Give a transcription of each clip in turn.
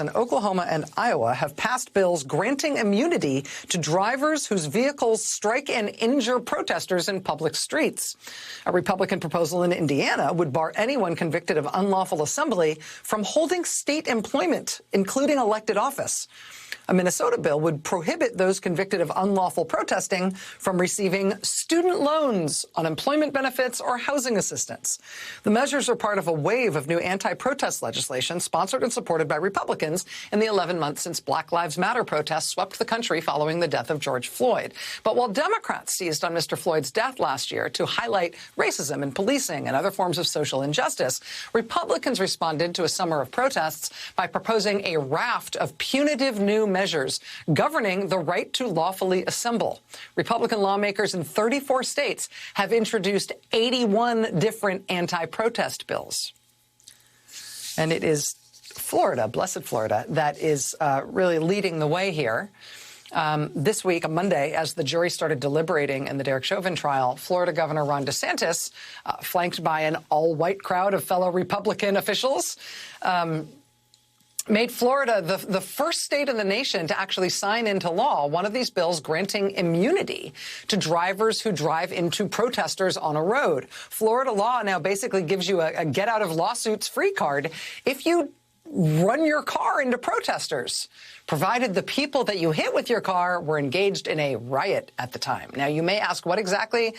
in Oklahoma and Iowa have passed bills granting immunity to drivers whose vehicles strike and injure protesters in public streets. A Republican proposal in Indiana would bar anyone convicted of unlawful assembly from holding state employment, including elected office. A Minnesota bill would prohibit those convicted of unlawful protesting from receiving student loans, unemployment benefits, or housing assistance. The measures are part of a wave of new anti-protest legislation sponsored and supported by Republicans in the 11 months since Black Lives Matter protests swept the country following the death of George Floyd. But while Democrats seized on Mr. Floyd's death last year to highlight racism and policing and other forms of social injustice, Republicans responded to a summer of protests by proposing a raft of punitive new measures governing the right to lawfully assemble. Republican lawmakers in 34 states have introduced 81 different anti-protest bills. And it is Florida, blessed Florida, that is really leading the way here. This week, on Monday, as the jury started deliberating in the Derek Chauvin trial, Florida Governor Ron DeSantis, flanked by an all-white crowd of fellow Republican officials, made Florida the first state in the nation to actually sign into law one of these bills granting immunity to drivers who drive into protesters on a road. Florida law now basically gives you a get-out-of-lawsuits free card if you run your car into protesters, provided the people that you hit with your car were engaged in a riot at the time. Now, you may ask, what exactly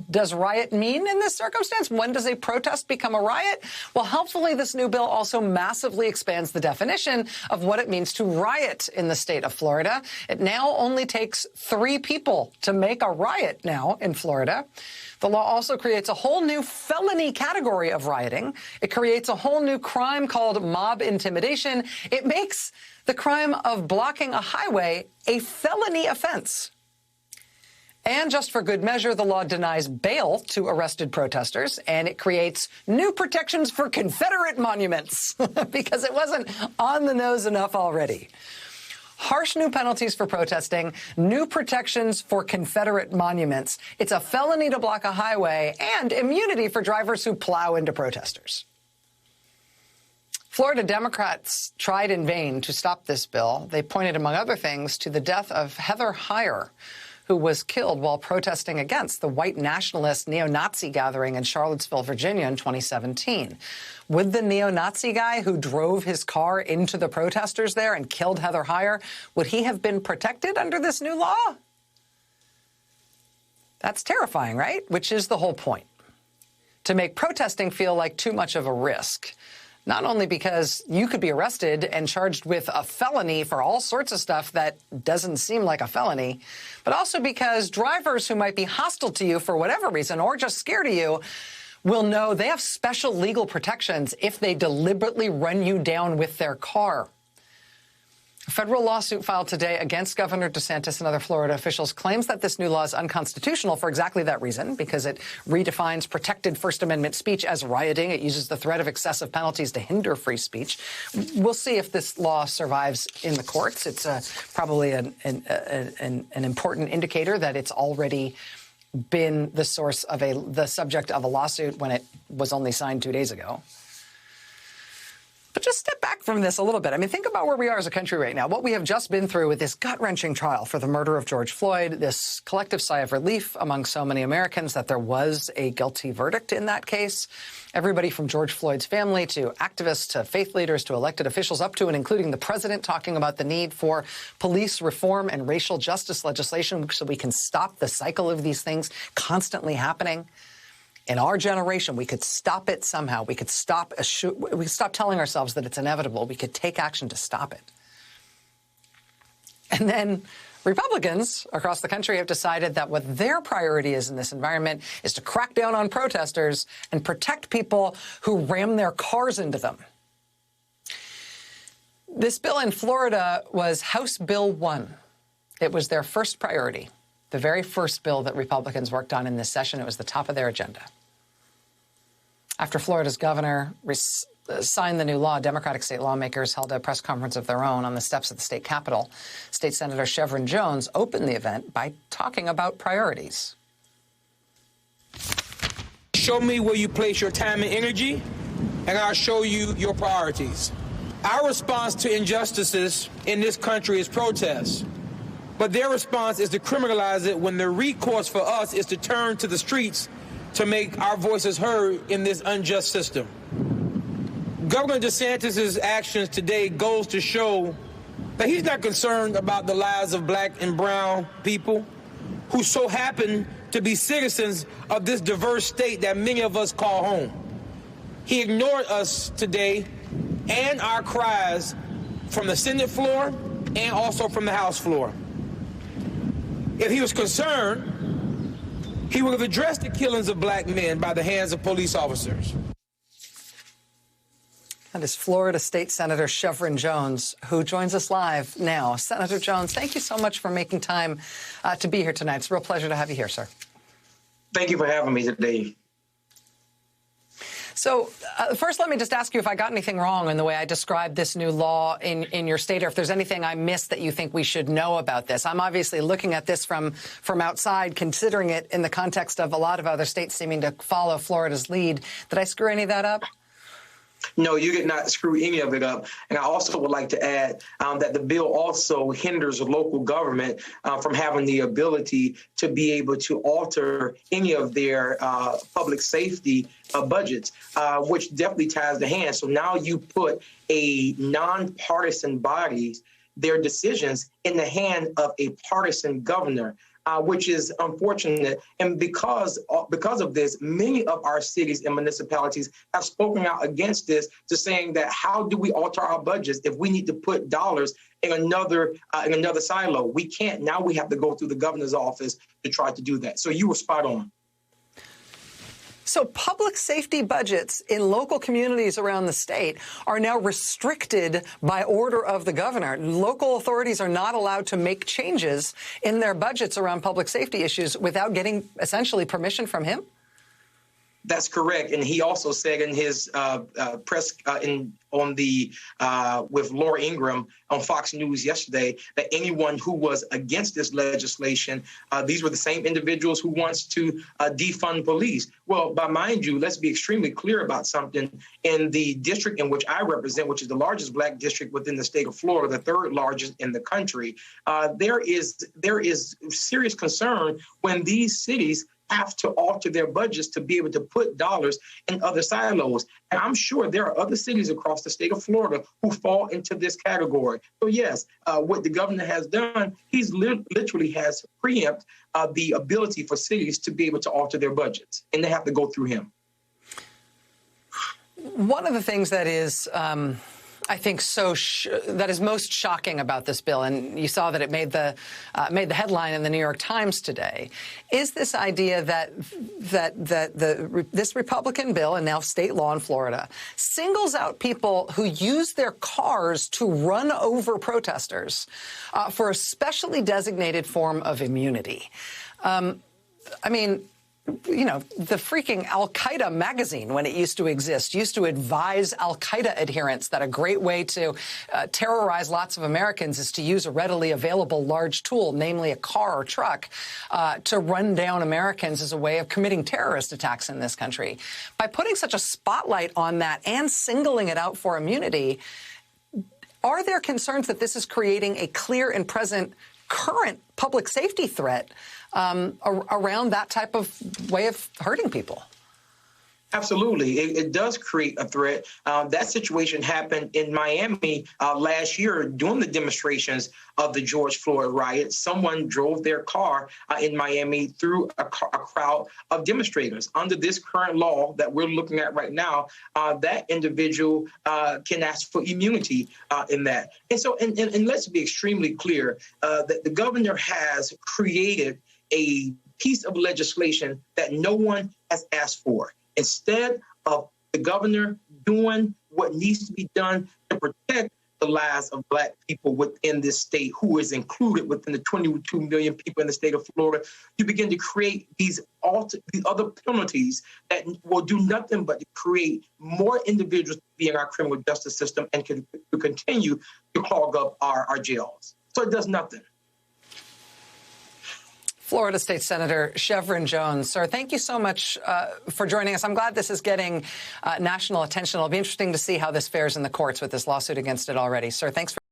does riot mean in this circumstance? When does a protest become a riot? Well, helpfully, this new bill also massively expands the definition of what it means to riot in the state of Florida. It now only takes 3 people to make a riot now in Florida. The law also creates a whole new felony category of rioting. It creates a whole new crime called mob intimidation. It makes the crime of blocking a highway a felony offense. And just for good measure, the law denies bail to arrested protesters, and it creates new protections for Confederate monuments because it wasn't on the nose enough already. Harsh new penalties for protesting, new protections for Confederate monuments. It's a felony to block a highway, and immunity for drivers who plow into protesters. Florida Democrats tried in vain to stop this bill. They pointed, among other things, to the death of Heather Heyer, who was killed while protesting against the white nationalist neo-Nazi gathering in Charlottesville, Virginia in 2017. Would the neo-Nazi guy who drove his car into the protesters there and killed Heather Heyer, would he have been protected under this new law? That's terrifying, right? Which is the whole point. To make protesting feel like too much of a risk. Not only because you could be arrested and charged with a felony for all sorts of stuff that doesn't seem like a felony, but also because drivers who might be hostile to you for whatever reason or just scared of you will know they have special legal protections if they deliberately run you down with their car. A federal lawsuit filed today against Governor DeSantis and other Florida officials claims that this new law is unconstitutional for exactly that reason, because it redefines protected First Amendment speech as rioting. It uses the threat of excessive penalties to hinder free speech. We'll see if this law survives in the courts. It's probably an important indicator that it's already been the source of the subject of a lawsuit when it was only signed 2 days ago. But just step back from this a little bit. I mean, think about where we are as a country right now, what we have just been through with this gut-wrenching trial for the murder of George Floyd, this collective sigh of relief among so many Americans that there was a guilty verdict in that case. Everybody from George Floyd's family to activists to faith leaders to elected officials up to and including the president talking about the need for police reform and racial justice legislation so we can stop the cycle of these things constantly happening. In our generation, we could stop it somehow. We could stop telling ourselves that it's inevitable. We could take action to stop it. And then Republicans across the country have decided that what their priority is in this environment is to crack down on protesters and protect people who ram their cars into them. This bill in Florida was House Bill 1. It was their first priority, the very first bill that Republicans worked on in this session. It was the top of their agenda. After Florida's governor signed the new law, Democratic state lawmakers held a press conference of their own on the steps of the state capitol. State Senator Chevron Jones opened the event by talking about priorities. Show me where you place your time and energy, and I'll show you your priorities. Our response to injustices in this country is protest. But their response is to criminalize it when the recourse for us is to turn to the streets to make our voices heard in this unjust system. Governor DeSantis' actions today goes to show that he's not concerned about the lives of black and brown people who so happen to be citizens of this diverse state that many of us call home. He ignored us today and our cries from the Senate floor and also from the House floor. If he was concerned, he would have addressed the killings of black men by the hands of police officers. That is Florida State Senator Chevron Jones, who joins us live now. Senator Jones, thank you so much for making time to be here tonight. It's a real pleasure to have you here, sir. Thank you for having me today. So first, let me just ask you if I got anything wrong in the way I described this new law in your state, or if there's anything I missed that you think we should know about this. I'm obviously looking at this from outside, considering it in the context of a lot of other states seeming to follow Florida's lead. Did I screw any of that up? No, you did not screw any of it up. And I also would like to add that the bill also hinders local government from having the ability to be able to alter any of their public safety budgets, which definitely ties the hands. So now you put a nonpartisan body, their decisions in the hand of a partisan governor. Which is unfortunate. And because of this, many of our cities and municipalities have spoken out against this, to saying that how do we alter our budgets if we need to put dollars in another silo? We can't. Now we have to go through the governor's office to try to do that. So you were spot on. So public safety budgets in local communities around the state are now restricted by order of the governor. Local authorities are not allowed to make changes in their budgets around public safety issues without getting essentially permission from him? That's correct. And he also said in his press with Laura Ingraham on Fox News yesterday that anyone who was against this legislation, these were the same individuals who wants to defund police. Well, mind you, let's be extremely clear about something. In the district in which I represent, which is the largest black district within the state of Florida, the third largest in the country, there is serious concern when these cities have to alter their budgets to be able to put dollars in other silos. And I'm sure there are other cities across the state of Florida who fall into this category. So yes, what the governor has done, he's literally has preempt the ability for cities to be able to alter their budgets, and they have to go through him. One of the things that is I think that is most shocking about this bill, and you saw that it made the headline in the New York Times today, is this idea that this Republican bill, and now state law in Florida, singles out people who use their cars to run over protesters for a specially designated form of immunity. I mean, you know, the freaking Al-Qaeda magazine, when it used to exist, used to advise Al-Qaeda adherents that a great way to terrorize lots of Americans is to use a readily available large tool, namely a car or truck, to run down Americans as a way of committing terrorist attacks in this country. By putting such a spotlight on that and singling it out for immunity, are there concerns that this is creating a clear and present current public safety threat around that type of way of hurting people? Absolutely. It does create a threat. That situation happened in Miami last year during the demonstrations of the George Floyd riot. Someone drove their car in Miami through a crowd of demonstrators. Under this current law that we're looking at right now, that individual can ask for immunity in that. And so, and let's be extremely clear that the governor has created a piece of legislation that no one has asked for. Instead of the governor doing what needs to be done to protect the lives of black people within this state, who is included within the 22 million people in the state of Florida, you begin to create these other penalties that will do nothing but to create more individuals to be in our criminal justice system and to continue to clog up our jails. So it does nothing. Florida State Senator Chevron Jones. Sir, thank you so much for joining us. I'm glad this is getting national attention. It'll be interesting to see how this fares in the courts with this lawsuit against it already. Sir, thanks for